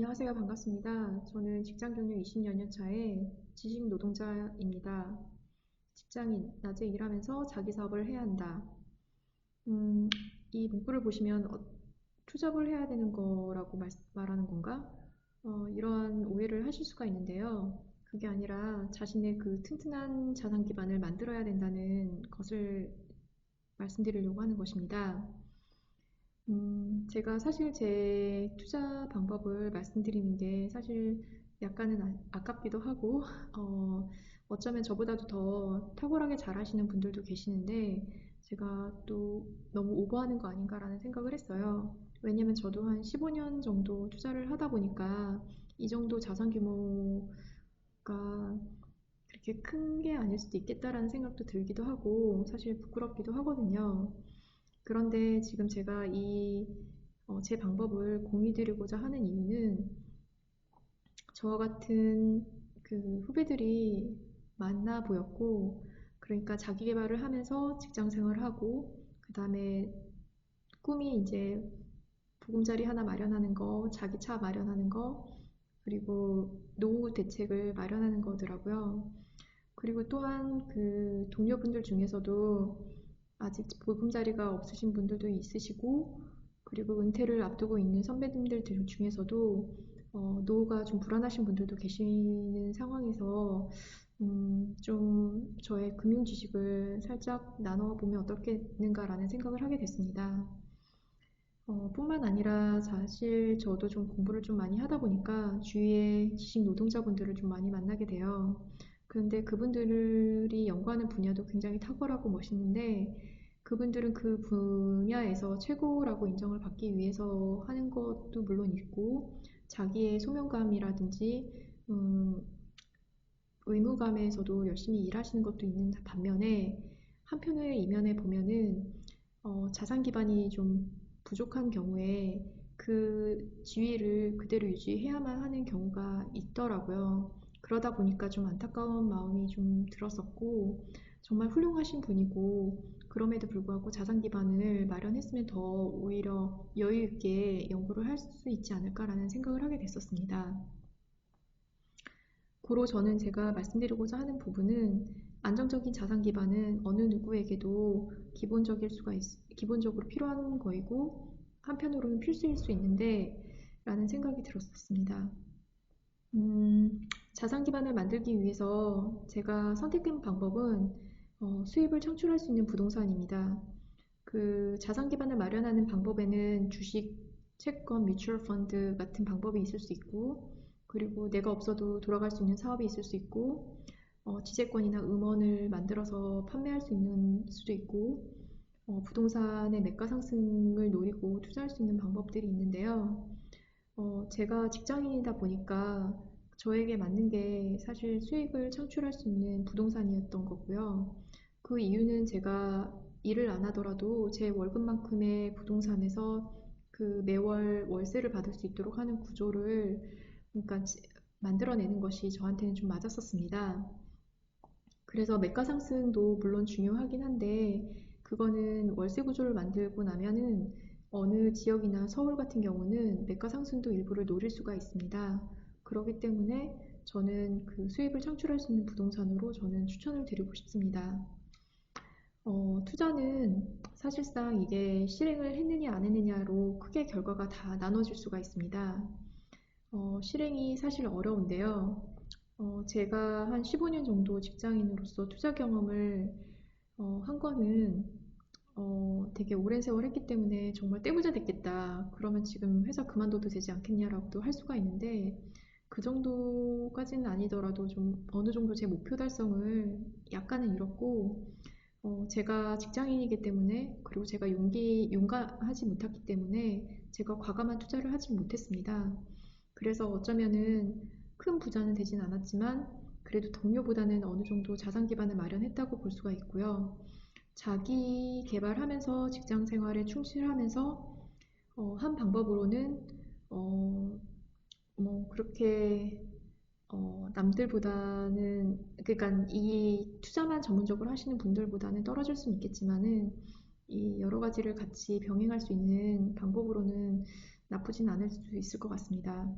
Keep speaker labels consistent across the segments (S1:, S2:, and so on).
S1: 안녕하세요. 반갑습니다. 저는 직장 경력 20여 년 차의 지식 노동자입니다. 직장인, 낮에 일하면서 자기 사업을 해야 한다. 음, 이 문구를 보시면 투잡을 해야 되는 거라고 말하는 건가? 이러한 오해를 하실 수가 있는데요. 그게 아니라 자신의 그 튼튼한 자산 기반을 만들어야 된다는 것을 말씀드리려고 하는 것입니다. 제가 사실 제 투자 방법을 말씀드리는 게 사실 약간은 아깝기도 하고, 어, 어쩌면 저보다도 더 탁월하게 잘하시는 분들도 계시는데, 제가 또 너무 오버하는 거 아닌가라는 생각을 했어요. 왜냐면 저도 한 15년 정도 투자를 하다 보니까 이 정도 자산 규모가 그렇게 큰 게 아닐 수도 있겠다라는 생각도 들기도 하고, 사실 부끄럽기도 하거든요. 그런데 지금 제가 제 방법을 공유드리고자 하는 이유는 저와 같은 그 후배들이 많나 보였고, 그러니까 자기 개발을 하면서 직장 생활을 하고, 그 다음에 꿈이 이제 보금자리 하나 마련하는 거, 자기 차 마련하는 거, 그리고 노후 대책을 마련하는 거더라고요. 그리고 또한 그 동료분들 중에서도 아직 보금자리가 없으신 분들도 있으시고, 그리고 은퇴를 앞두고 있는 선배님들 중에서도 노후가 좀 불안하신 분들도 계시는 상황에서 좀 저의 금융 지식을 살짝 나눠보면 어떻겠는가라는 생각을 하게 됐습니다. 뿐만 아니라 사실 저도 좀 공부를 좀 많이 하다 보니까 주위에 지식 노동자분들을 좀 많이 만나게 돼요. 그런데 그분들이 연구하는 분야도 굉장히 탁월하고 멋있는데 그분들은 그 분야에서 최고라고 인정을 받기 위해서 하는 것도 물론 있고 자기의 소명감이라든지 음, 의무감에서도 열심히 일하시는 것도 있는 반면에 한편의 이면에 보면은 자산 기반이 좀 부족한 경우에 그 지위를 그대로 유지해야만 하는 경우가 있더라고요. 그러다 보니까 좀 안타까운 마음이 좀 들었었고, 정말 훌륭하신 분이고, 그럼에도 불구하고 자산 기반을 마련했으면 더 오히려 여유 있게 연구를 할 수 있지 않을까라는 생각을 하게 됐었습니다. 고로 저는 제가 말씀드리고자 하는 부분은 안정적인 자산 기반은 어느 누구에게도 기본적으로 필요한 거이고 한편으로는 필수일 수 있는데 라는 생각이 들었었습니다. 음, 자산 기반을 만들기 위해서 제가 선택한 방법은 수입을 창출할 수 있는 부동산입니다. 그 자산 기반을 마련하는 방법에는 주식, 채권, 뮤추얼 펀드 같은 방법이 있을 수 있고, 그리고 내가 없어도 돌아갈 수 있는 사업이 있을 수 있고, 지재권이나 음원을 만들어서 판매할 수 있는 수도 있고, 부동산의 매가 상승을 노리고 투자할 수 있는 방법들이 있는데요. 제가 직장인이다 보니까 저에게 맞는 게 사실 수익을 창출할 수 있는 부동산이었던 거고요. 그 이유는 제가 일을 안 하더라도 제 월급만큼의 부동산에서 그 매월 월세를 받을 수 있도록 하는 구조를 그러니까 만들어내는 것이 저한테는 좀 맞았었습니다. 그래서 매가 상승도 물론 중요하긴 한데 그거는 월세 구조를 만들고 나면은 어느 지역이나 서울 같은 경우는 매가 상승도 일부를 노릴 수가 있습니다. 그렇기 때문에 저는 그 수입을 창출할 수 있는 부동산으로 저는 추천을 드리고 싶습니다. 투자는 사실상 이게 실행을 했느냐 안 했느냐로 크게 결과가 다 나눠질 수가 있습니다. 실행이 사실 어려운데요. 제가 한 15년 정도 직장인으로서 투자 경험을 한 거는 되게 오랜 세월 했기 때문에 정말 떼부자 됐겠다. 그러면 지금 회사 그만둬도 되지 않겠냐라고도 할 수가 있는데 그 정도까지는 아니더라도 좀 어느 정도 제 목표 달성을 약간은 이뤘고 제가 직장인이기 때문에 그리고 제가 용감하지 못했기 때문에 제가 과감한 투자를 하지 못했습니다. 그래서 어쩌면은 큰 부자는 되진 않았지만 그래도 동료보다는 어느 정도 자산 기반을 마련했다고 볼 수가 있고요. 자기 개발하면서 직장 생활에 충실하면서 한 방법으로는 어, 뭐 그렇게 남들보다는 그러니까 이 투자만 전문적으로 하시는 분들보다는 떨어질 수는 있겠지만은 이 여러 가지를 같이 병행할 수 있는 방법으로는 나쁘진 않을 수 있을 것 같습니다.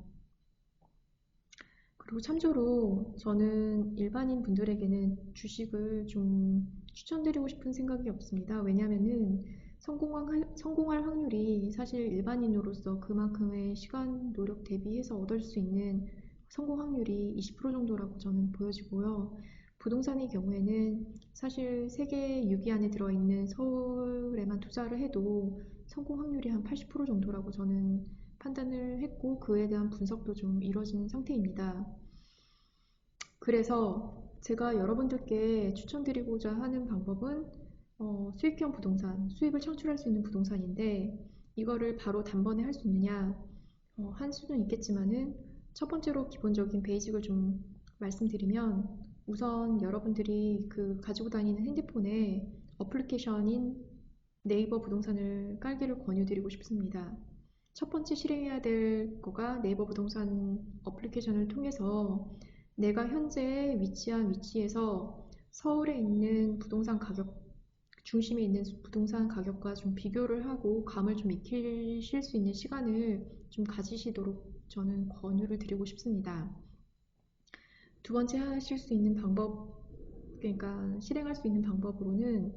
S1: 그리고 참조로 저는 일반인 분들에게는 주식을 좀 추천드리고 싶은 생각이 없습니다. 왜냐하면은 성공할 확률이 사실 일반인으로서 그만큼의 시간, 노력 대비해서 얻을 수 있는 성공 확률이 20% 정도라고 저는 보여지고요. 부동산의 경우에는 사실 세계 6위 안에 들어있는 서울에만 투자를 해도 성공 확률이 한 80% 정도라고 저는 판단을 했고 그에 대한 분석도 좀 이루어진 상태입니다. 그래서 제가 여러분들께 추천드리고자 하는 방법은 수익형 부동산, 수익을 창출할 수 있는 부동산인데 이거를 바로 단번에 할 수 있느냐? 한 수는 있겠지만은 첫 번째로 기본적인 베이직을 좀 말씀드리면 우선 여러분들이 그 가지고 다니는 핸드폰에 어플리케이션인 네이버 부동산을 깔기를 권유드리고 싶습니다. 첫 번째 실행해야 될 거가 네이버 부동산 어플리케이션을 통해서 내가 현재 위치한 위치에서 서울에 있는 부동산 가격, 중심에 있는 부동산 가격과 좀 비교를 하고 감을 좀 익히실 수 있는 시간을 좀 가지시도록 저는 권유를 드리고 싶습니다. 두 번째 하실 수 있는 방법, 그러니까 실행할 수 있는 방법으로는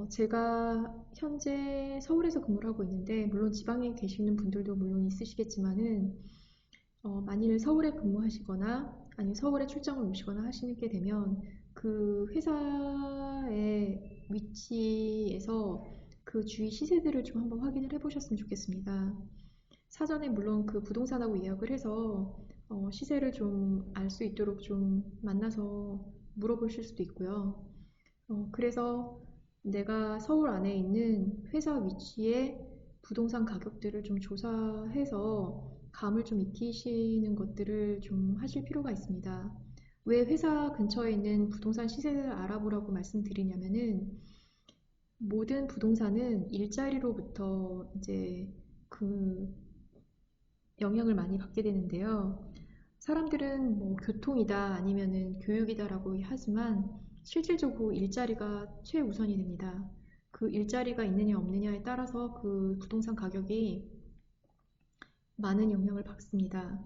S1: 제가 현재 서울에서 근무를 하고 있는데 물론 지방에 계시는 분들도 물론 있으시겠지만은 만일 서울에 근무하시거나 아니면 서울에 출장을 오시거나 하시게 되면 그 회사의 위치에서 그 주위 시세들을 좀 한번 확인을 해보셨으면 좋겠습니다. 사전에 물론 그 부동산하고 예약을 해서 시세를 좀 알 수 있도록 좀 만나서 물어보실 수도 있고요. 그래서 내가 서울 안에 있는 회사 위치의 부동산 가격들을 좀 조사해서 감을 좀 익히시는 것들을 좀 하실 필요가 있습니다. 왜 회사 근처에 있는 부동산 시세를 알아보라고 말씀드리냐면은 모든 부동산은 일자리로부터 이제 그 영향을 많이 받게 되는데요. 사람들은 뭐 교통이다 아니면은 교육이다라고 하지만 실질적으로 일자리가 최우선이 됩니다. 그 일자리가 있느냐 없느냐에 따라서 그 부동산 가격이 많은 영향을 받습니다.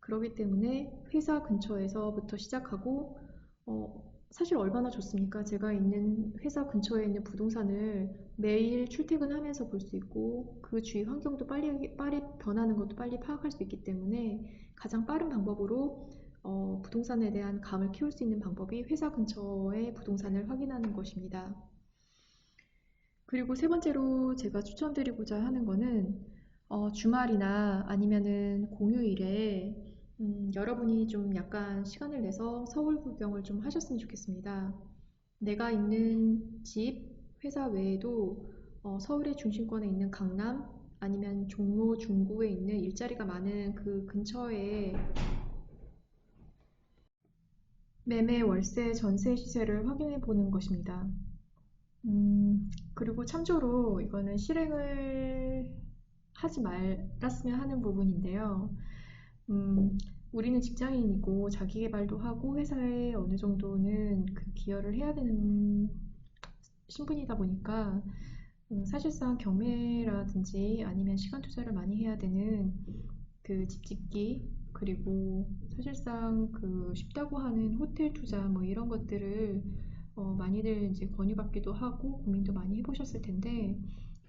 S1: 그렇기 때문에 회사 근처에서부터 시작하고 사실 얼마나 좋습니까? 제가 있는 회사 근처에 있는 부동산을 매일 출퇴근하면서 볼 수 있고 그 주위 환경도 빨리 변하는 것도 빨리 파악할 수 있기 때문에 가장 빠른 방법으로 부동산에 대한 감을 키울 수 있는 방법이 회사 근처의 부동산을 확인하는 것입니다. 그리고 세 번째로 제가 추천드리고자 하는 거는 주말이나 아니면은 공휴일에 여러분이 좀 약간 시간을 내서 서울 구경을 좀 하셨으면 좋겠습니다. 내가 있는 집, 회사 외에도 서울의 중심권에 있는 강남 아니면 종로, 중구에 있는 일자리가 많은 그 근처에 매매, 월세, 전세 시세를 확인해 보는 것입니다. 그리고 참조로 이거는 실행을 하지 말았으면 하는 부분인데요. 음, 우리는 직장인이고 자기 개발도 하고 회사에 어느 정도는 그 기여를 해야 되는 신분이다 보니까 사실상 경매라든지 아니면 시간 투자를 많이 해야 되는 그 집 짓기 그리고 사실상 그 쉽다고 하는 호텔 투자 뭐 이런 것들을 많이들 이제 권유받기도 하고 고민도 많이 해보셨을 텐데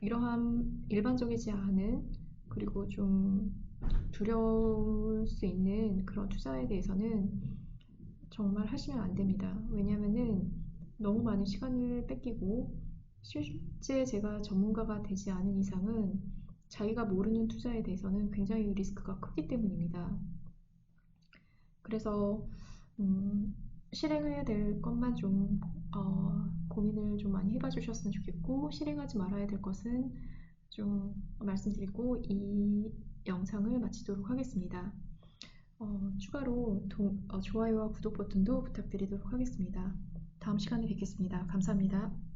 S1: 이러한 일반적이지 않은 그리고 좀 두려울 수 있는 그런 투자에 대해서는 정말 하시면 안 됩니다. 왜냐면은 너무 많은 시간을 뺏기고 실제 제가 전문가가 되지 않은 이상은 자기가 모르는 투자에 대해서는 굉장히 리스크가 크기 때문입니다. 그래서 음, 실행해야 될 것만 좀 고민을 좀 많이 해봐 주셨으면 좋겠고 실행하지 말아야 될 것은 좀 말씀드리고 이 영상을 마치도록 하겠습니다. 추가로 좋아요와 구독 버튼도 부탁드리도록 하겠습니다. 다음 시간에 뵙겠습니다. 감사합니다.